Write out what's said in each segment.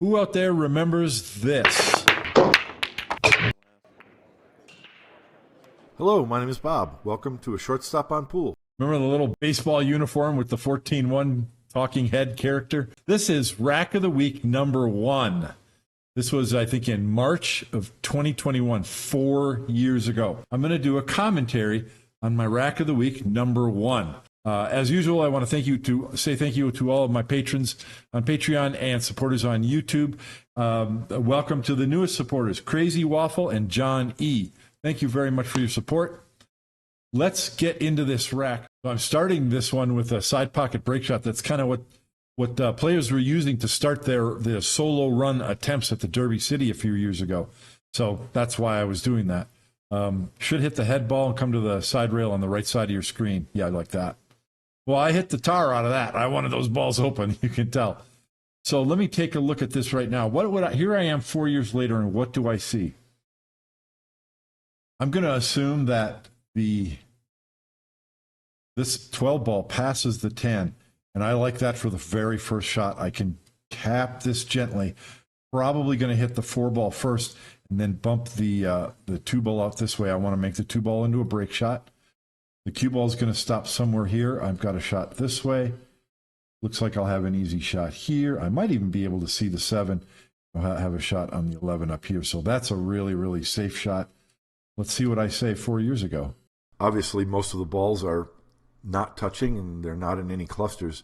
Who out there remembers this? Hello, my name is Bob. Welcome to a short stop on pool. Remember the little baseball uniform with the 14-1 talking head character? This is Rack of the Week number 1. This was, I think, in March of 2021, 4 years ago. I'm going to do a commentary on my Rack of the Week number 1. As usual, I want to say thank you to all of my patrons on Patreon and supporters on YouTube. Welcome to the newest supporters, Crazy Waffle and John E. Thank you very much for your support. Let's get into this rack. So I'm starting this one with a side pocket break shot. That's kind of what players were using to start their solo run attempts at the Derby City a few years ago. So that's why I was doing that. Should hit the head ball and come to the side rail on the right side of your screen. Yeah, I like that. Well, I hit the tar out of that. I wanted those balls open, you can tell. So let me take a look at this right now. Here I am 4 years later, and what do I see? I'm going to assume that this 12 ball passes the 10, and I like that for the very first shot. I can tap this gently, probably going to hit the 4 ball first, and then bump the 2 ball out this way. I want to make the 2 ball into a break shot. The cue ball is going to stop somewhere here. I've got a shot this way. Looks like I'll have an easy shot here. I might even be able to see the 7. I'll have a shot on the 11 up here. So that's a really, really safe shot. Let's see what I say 4 years ago. Obviously, most of the balls are not touching and they're not in any clusters.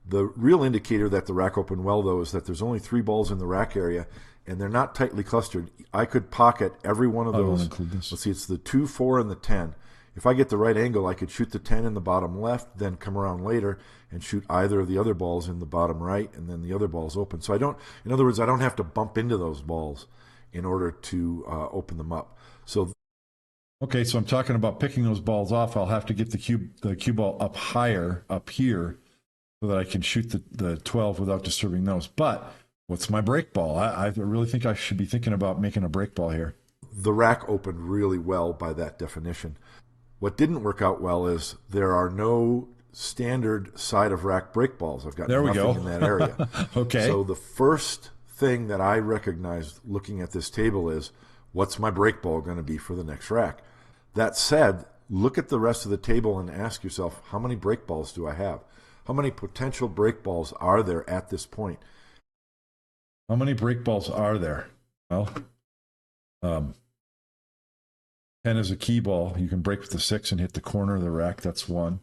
The real indicator that the rack opened well, though, is that there's only 3 balls in the rack area and they're not tightly clustered. I could pocket every one of those. Let's see, it's the 2, 4, and the 10. If I get the right angle, I could shoot the 10 in the bottom left, then come around later and shoot either of the other balls in the bottom right, and then the other balls open. So in other words, I don't have to bump into those balls in order to open them up. Okay, so I'm talking about picking those balls off. I'll have to get the cue ball up higher, up here, so that I can shoot the 12 without disturbing those. But what's my break ball? I really think I should be thinking about making a break ball here. The rack opened really well by that definition. What didn't work out well is there are no standard side of rack break balls. I've got nothing in that area. Okay. So the first thing that I recognized looking at this table is, what's my break ball going to be for the next rack? That said, look at the rest of the table and ask yourself, how many break balls do I have? How many potential break balls are there at this point? How many break balls are there? Well, 10 is a key ball. You can break with the 6 and hit the corner of the rack. That's 1.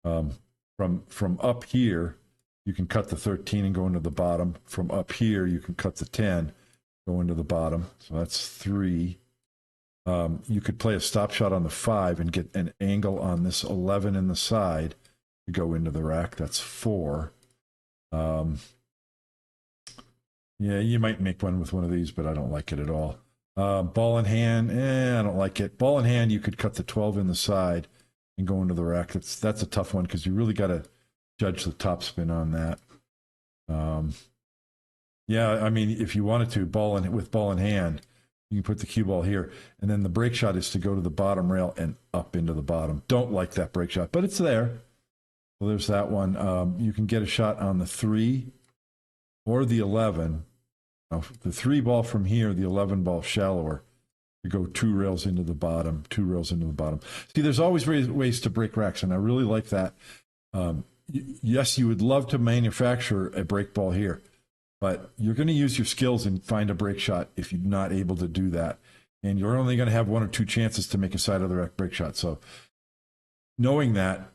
From up here, you can cut the 13 and go into the bottom. From up here, you can cut the 10, go into the bottom. So that's 3. You could play a stop shot on the 5 and get an angle on this 11 in the side to go into the rack. That's 4. Yeah, you might make one with one of these, but I don't like it at all. Ball in hand, I don't like it. Ball in hand, you could cut the 12 in the side and go into the rack. That's a tough one because you really got to judge the topspin on that. Yeah, I mean, if you wanted to, with ball in hand, you can put the cue ball here, and then the break shot is to go to the bottom rail and up into the bottom. Don't like that break shot, but it's there. Well, there's that one. You can get a shot on the 3 or the 11. Now, the 3 ball from here, the 11 ball shallower. You go 2 rails into the bottom, 2 rails into the bottom. See, there's always ways to break racks, and I really like that. Yes, you would love to manufacture a break ball here, but you're going to use your skills and find a break shot if you're not able to do that. And you're only going to have 1 or 2 chances to make a side of the rack break shot. So knowing that,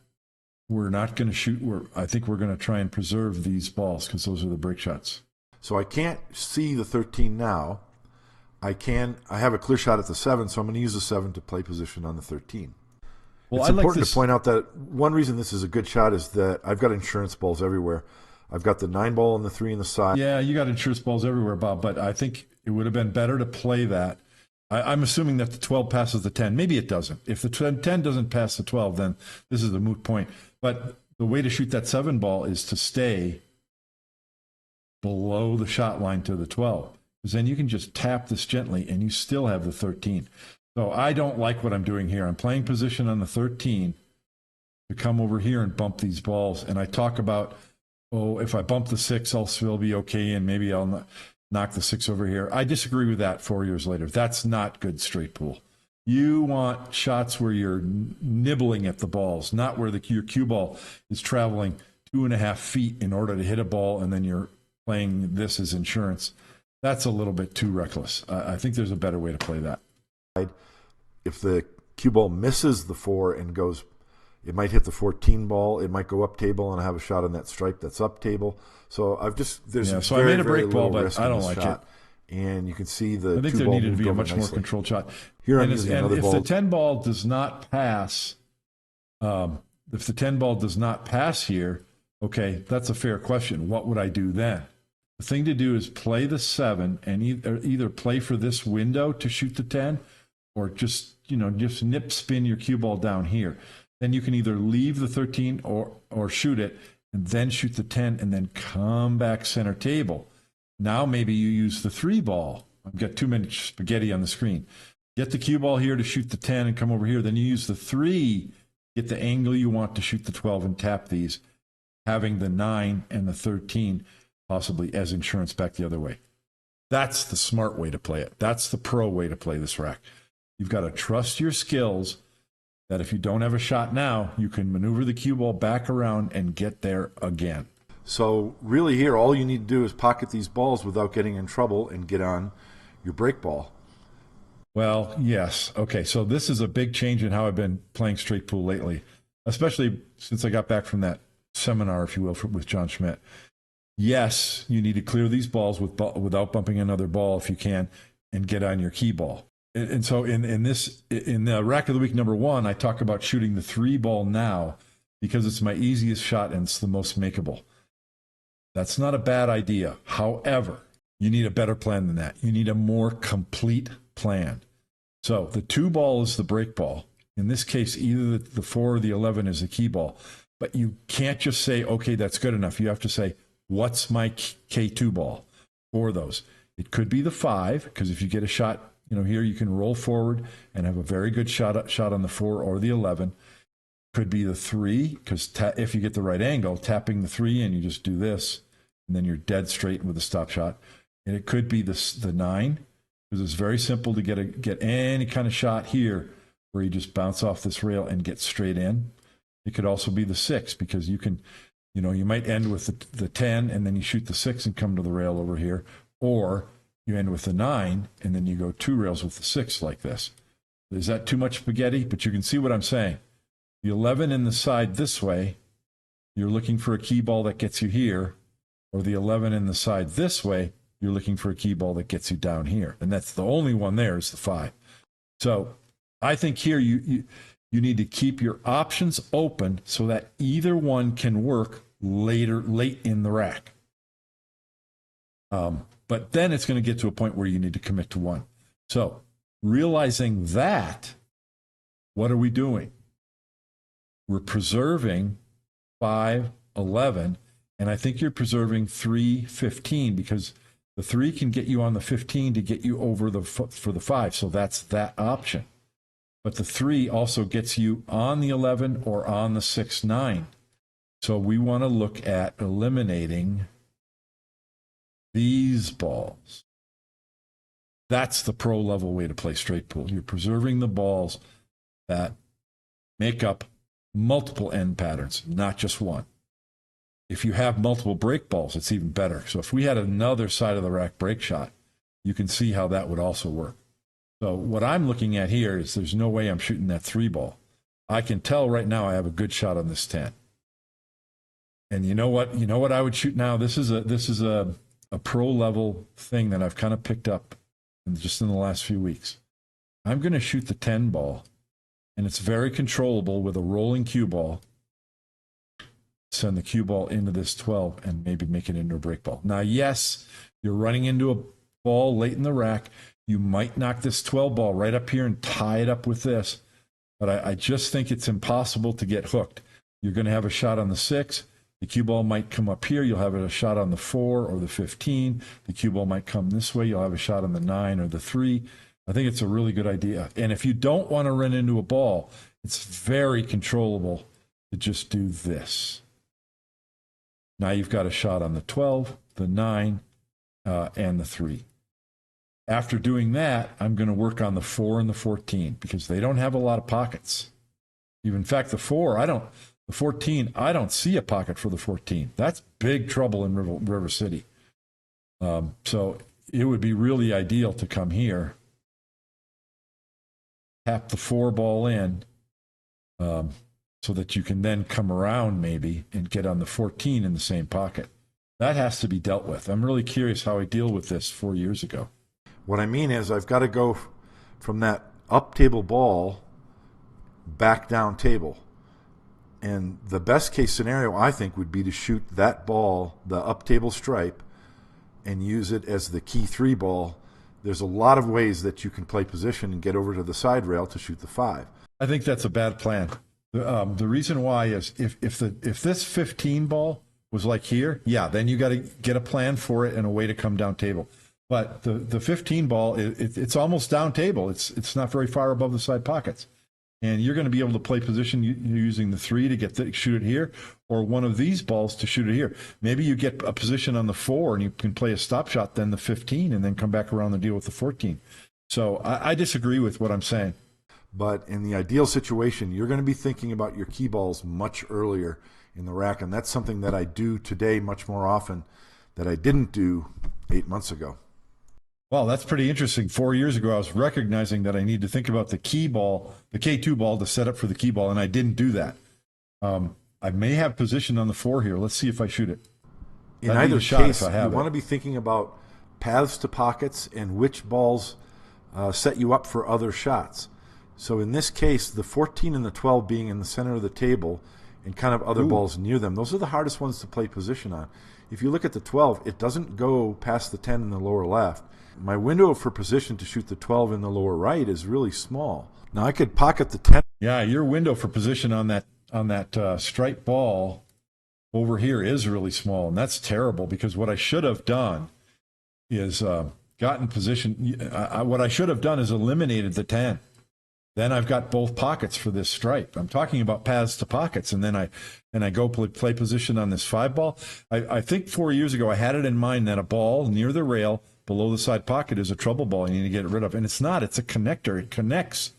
we're not going to shoot. I think we're going to try and preserve these balls because those are the break shots. So I can't see the 13 now. I have a clear shot at the 7, so I'm going to use the 7 to play position on the 13. Well, it's important to point out that one reason this is a good shot is that I've got insurance balls everywhere. I've got the 9 ball and the 3 in the side. Yeah, you got insurance balls everywhere, Bob, but I think it would have been better to play that. I'm assuming that the 12 passes the 10. Maybe it doesn't. If the 10 doesn't pass the 12, then this is a moot point. But the way to shoot that 7 ball is to stay below the shot line to the 12. Because then you can just tap this gently and you still have the 13. So I don't like what I'm doing here. I'm playing position on the 13 to come over here and bump these balls. And I talk about oh, if I bump the 6, I'll still be okay, and maybe I'll knock the 6 over here. I disagree with that 4 years later. That's not good straight pool. You want shots where you're nibbling at the balls, not where your cue ball is traveling 2.5 feet in order to hit a ball, and then you're playing this as insurance. That's a little bit too reckless. I think there's a better way to play that. If the cue ball misses the 4 and goes, it might hit the 14 ball. It might go up table and have a shot on that stripe that's up table. So so I made a break ball, but I don't like it. And you can see the. I think there needed to be a much more controlled shot. Here I'm using another ball. If the 10 ball does not pass, here, okay, that's a fair question. What would I do then? The thing to do is play the 7 and either play for this window to shoot the 10, or just nip spin your cue ball down here. Then you can either leave the 13 or shoot it and then shoot the 10 and then come back center table. Now maybe you use the 3 ball. I've got too many spaghetti on the screen. Get the cue ball here to shoot the 10 and come over here. Then you use the 3, get the angle you want to shoot the 12 and tap these, having the 9 and the 13 possibly as insurance back the other way. That's the smart way to play it. That's the pro way to play this rack. You've got to trust your skills that if you don't have a shot now, you can maneuver the cue ball back around and get there again. So really here, all you need to do is pocket these balls without getting in trouble and get on your break ball. Well, yes. Okay, so this is a big change in how I've been playing straight pool lately, especially since I got back from that seminar, if you will, with John Schmidt. Yes, you need to clear these balls without bumping another ball if you can, and get on your key ball. And so in the rack of the week number 1, I talk about shooting the 3 ball now because it's my easiest shot and it's the most makeable. That's not a bad idea. However, you need a better plan than that. You need a more complete plan. So the 2 ball is the break ball. In this case, either the 4 or the 11 is the key ball. But you can't just say, okay, that's good enough. You have to say, what's my K2 ball for those? It could be the 5, because if you get a shot, here you can roll forward and have a very good shot on the 4 or the 11. Could be the 3, because if you get the right angle, tapping the 3 and you just do this, and then you're dead straight with a stop shot. And it could be the 9, because it's very simple to get any kind of shot here where you just bounce off this rail and get straight in. It could also be the 6, because you can, you might end with the 10 and then you shoot the 6 and come to the rail over here, or you end with the 9 and then you go 2 rails with the 6 like this. Is that too much spaghetti? But you can see what I'm saying. The 11 in the side this way, you're looking for a key ball that gets you here, or the 11 in the side this way, you're looking for a key ball that gets you down here. And that's the only one there is the 5. So I think here you need to keep your options open so that either one can work late in the rack. But then it's going to get to a point where you need to commit to one. So realizing that, what are we doing? We're preserving 5, 11, and I think you're preserving 3, 15, because the 3 can get you on the 15 to get you over for the 5. So that's that option. But the 3 also gets you on the 11 or on the 6, 9. So we want to look at eliminating these balls. That's the pro level way to play straight pool. You're preserving the balls that make up multiple end patterns, not just one. If you have multiple break balls, it's even better. So if we had another side of the rack break shot, you can see how that would also work. So what I'm looking at here is there's no way I'm shooting that 3 ball. I can tell right now I have a good shot on this 10. And you know what? You know what I would shoot now? This is a pro level thing that I've kind of picked up just in the last few weeks. I'm going to shoot the 10 ball, and it's very controllable with a rolling cue ball. Send the cue ball into this 12 and maybe make it into a break ball. Now, yes, you're running into a ball late in the rack. You might knock this 12 ball right up here and tie it up with this, but I just think it's impossible to get hooked. You're going to have a shot on the 6. The cue ball might come up here. You'll have a shot on the 4 or the 15. The cue ball might come this way. You'll have a shot on the 9 or the 3. I think it's a really good idea. And if you don't want to run into a ball, it's very controllable to just do this. Now you've got a shot on the 12, the 9, and the 3. After doing that, I'm going to work on the 4 and the 14 because they don't have a lot of pockets. Even in fact, the 14, I don't see a pocket for the 14. That's big trouble in River City. So it would be really ideal to come here, tap the 4 ball in, so that you can then come around maybe and get on the 14 in the same pocket. That has to be dealt with. I'm really curious how I deal with this 4 years ago. What I mean is I've got to go from that up table ball back down table. And the best case scenario, I think, would be to shoot that ball, the up table stripe, and use it as the key 3 ball. There's a lot of ways that you can play position and get over to the side rail to shoot the 5. I think that's a bad plan. The reason why is if this 15 ball was like here, yeah, then you got to get a plan for it and a way to come down table. But the 15 ball, it's almost down table. It's not very far above the side pockets. And you're going to be able to play position using the 3 to shoot it here, or one of these balls to shoot it here. Maybe you get a position on the 4 and you can play a stop shot, then the 15, and then come back around and deal with the 14. So I disagree with what I'm saying. But in the ideal situation, you're going to be thinking about your key balls much earlier in the rack, and that's something that I do today much more often that I didn't do 8 months ago. Well, that's pretty interesting. 4 years ago, I was recognizing that I need to think about the key ball, the K2 ball, to set up for the key ball, and I didn't do that. I may have position on the 4 here. Let's see if I shoot it. In either case, you want to be thinking about paths to pockets and which balls set you up for other shots. So in this case, the 14 and the 12 being in the center of the table and kind of other balls near them, those are the hardest ones to play position on. If you look at the 12, it doesn't go past the 10 in the lower left. My window for position to shoot the 12 in the lower right is really small. Now I could pocket the 10. Yeah, your window for position on that striped ball over here is really small, and that's terrible because what I should have done is gotten position. What I should have done is eliminated the 10. Then I've got both pockets for this stripe. I'm talking about paths to pockets, and then I go play position on this 5 ball. I think 4 years ago I had it in mind that a ball near the rail below the side pocket is a trouble ball you need to get rid of, and it's not. It's a connector. It connects.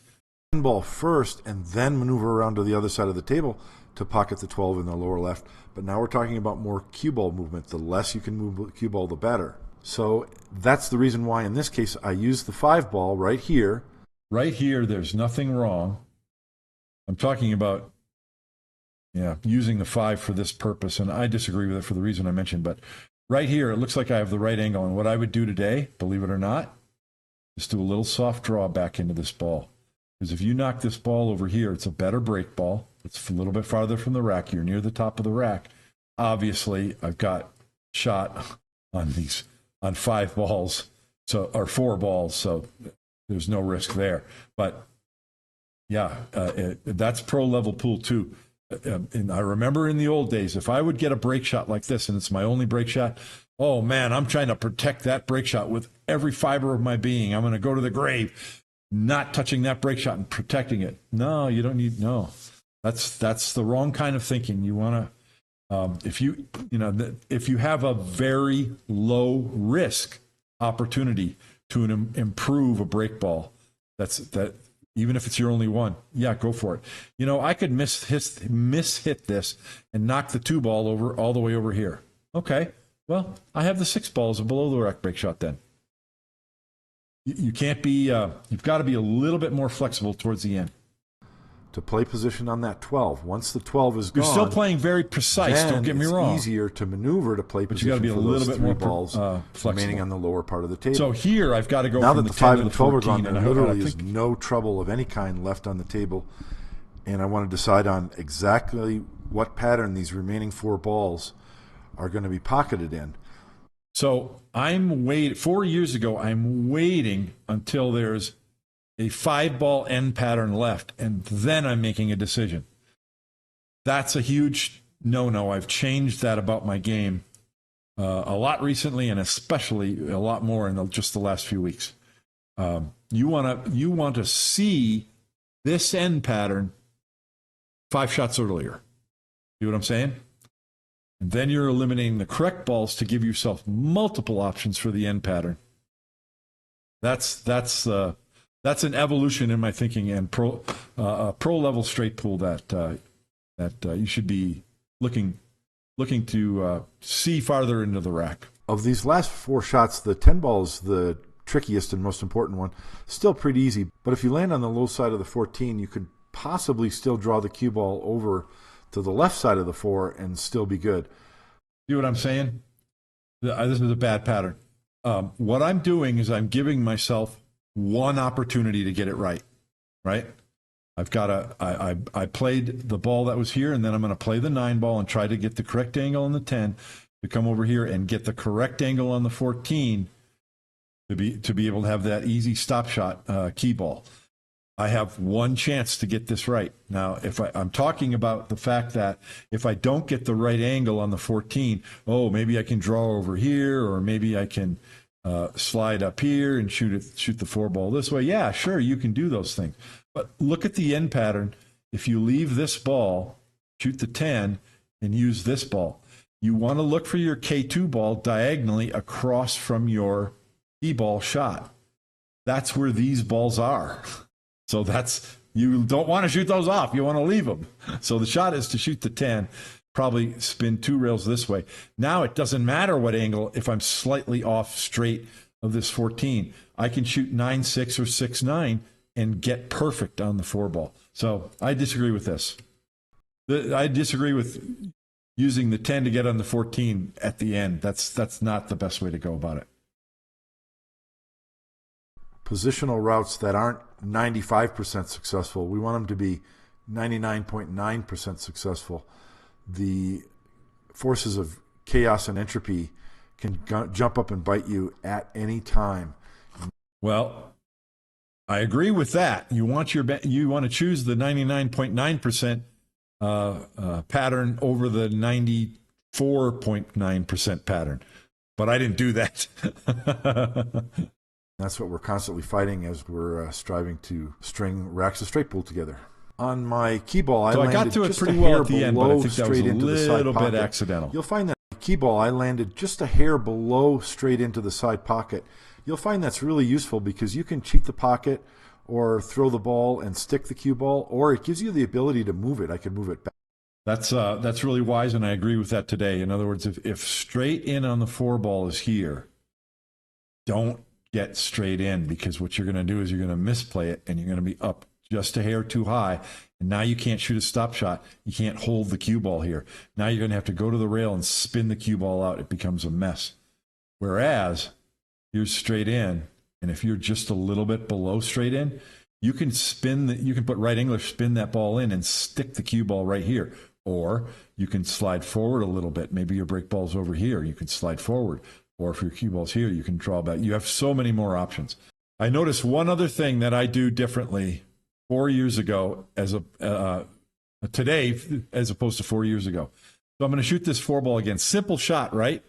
Ball first, and then maneuver around to the other side of the table to pocket the 12 in the lower left. But now we're talking about more cue ball movement. The less you can move the cue ball, the better. So that's the reason why in this case I use the 5 ball right here. Right here, there's nothing wrong. I'm talking about, using the 5 for this purpose, and I disagree with it for the reason I mentioned. But right here, it looks like I have the right angle. And what I would do today, believe it or not, is do a little soft draw back into this ball. Because if you knock this ball over here, it's a better break ball. It's a little bit farther from the rack. You're near the top of the rack. Obviously, I've got shot on 5 balls, or 4 balls, so there's no risk there. But that's pro level pool too. And I remember in the old days, if I would get a break shot like this, and it's my only break shot, oh man, I'm trying to protect that break shot with every fiber of my being. I'm going to go to the grave, not touching that break shot and protecting it. No, you don't need. No, that's the wrong kind of thinking. You want to, if you have a very low risk opportunity to improve a break ball, that. Even if it's your only one, go for it. I could mishit this and knock the 2 ball over all the way over here. Okay, well, I have the 6 balls below the rack break shot then. You can't be, you've got to be a little bit more flexible towards the end. To play position on that 12. Once the 12 is gone, you're still playing very precise. Don't get me wrong. It's easier to maneuver to play position. But you got to be a little bit more balls remaining on the lower part of the table. So here I've got to go now from that the 5 and 12 are gone. There literally is think no trouble of any kind left on the table, and I want to decide on exactly what pattern these remaining 4 balls are going to be pocketed in. So 4 years ago, I'm waiting until there's a 5 ball end pattern left, and then I'm making a decision. That's a huge no-no. I've changed that about my game a lot recently, and especially a lot more in just the last few weeks. You want to see this end pattern 5 shots earlier. See what I'm saying? And then you're eliminating the correct balls to give yourself multiple options for the end pattern. That's an evolution in my thinking and pro level straight pool that you should be looking to see farther into the rack. Of these last 4 shots, the 10 ball is the trickiest and most important one. Still pretty easy, but if you land on the low side of the 14, you could possibly still draw the cue ball over to the left side of the 4 and still be good. See what I'm saying? This is a bad pattern. What I'm doing is I'm giving myself one opportunity to get it right. I've got I played the ball that was here, and then I'm going to play the 9 ball and try to get the correct angle on the 10 to come over here and get the correct angle on the 14 to be able to have that easy stop shot key ball. I have one chance to get this right. Now, if I'm talking about the fact that if I don't get the right angle on the 14, maybe I can draw over here, or maybe I can slide up here and shoot the 4 ball this way. Yeah, sure, you can do those things. But look at the end pattern. If you leave this ball, shoot the 10, and use this ball, you want to look for your K2 ball diagonally across from your E-ball shot. That's where these balls are. So you don't want to shoot those off. You want to leave them. So the shot is to shoot the 10, probably spin 2 rails this way. Now it doesn't matter what angle. If I'm slightly off straight of this 14, I can shoot 9-6 or 6-9 and get perfect on the 4 ball. So I disagree with this. I disagree with using the 10 to get on the 14 at the end. That's not the best way to go about it. Positional routes that aren't 95% successful, we want them to be 99.9% successful. The forces of chaos and entropy can jump up and bite you at any time. Well, I agree with that. You want to choose the 99.9% pattern over the 94.9% pattern, but I didn't do that. That's what we're constantly fighting as we're striving to string racks of straight pool together. On my key ball, I got to it pretty well at the end, but I think that was a little bit accidental. You'll find that key ball, I landed just a hair below straight into the side pocket. You'll find that's really useful because you can cheat the pocket or throw the ball and stick the cue ball, or it gives you the ability to move it. I can move it back. That's really wise, and I agree with that today. In other words, if straight in on the 4 ball is here, don't get straight in, because what you're going to do is you're going to misplay it, and you're going to be up just a hair too high, and now you can't shoot a stop shot. You can't hold the cue ball here. Now you're going to have to go to the rail and spin the cue ball out. It becomes a mess. Whereas here's straight in, and if you're just a little bit below straight in, you can put right English, spin that ball in and stick the cue ball right here. Or you can slide forward a little bit. Maybe your break ball's over here. You can slide forward. Or if your cue ball's here, you can draw back. You have so many more options. I noticed one other thing that I do differently 4 years ago today as opposed to 4 years ago. So I'm going to shoot this 4 ball again. Simple shot, right?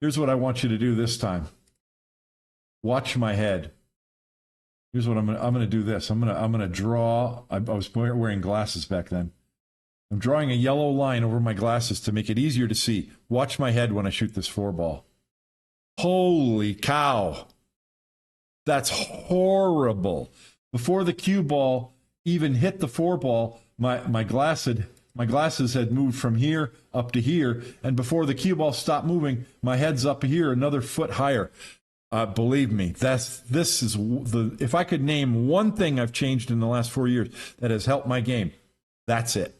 Here's what I want you to do this time. Watch my head. Here's what I'm going to do this. I'm going to draw. I was wearing glasses back then. I'm drawing a yellow line over my glasses to make it easier to see. Watch my head when I shoot this 4 ball. Holy cow. That's horrible. Before the cue ball even hit the 4 ball, my glasses had moved from here up to here, and before the cue ball stopped moving, my head's up here another foot higher. Believe me, if I could name one thing I've changed in the last 4 years that has helped my game, that's it.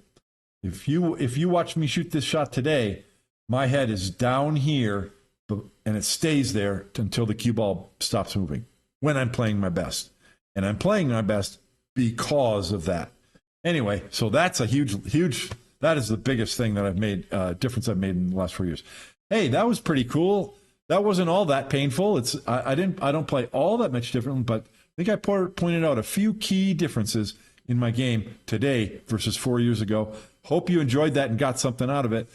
If you watch me shoot this shot today, my head is down here, and it stays there until the cue ball stops moving when I'm playing my best. And I'm playing my best because of that. Anyway, so that's a huge, that is the biggest thing that I've made, difference I've made in the last 4 years. Hey, that was pretty cool. That wasn't all that painful. I don't play all that much differently, but I think I pointed out a few key differences in my game today versus 4 years ago. Hope you enjoyed that and got something out of it.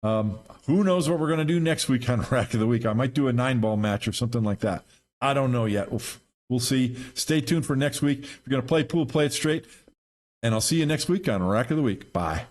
Who knows what we're going to do next week on Rack of the Week? I might do a 9-ball match or something like that. I don't know yet. We'll see. Stay tuned for next week. If you're going to play pool, play it straight. And I'll see you next week on Rack of the Week. Bye.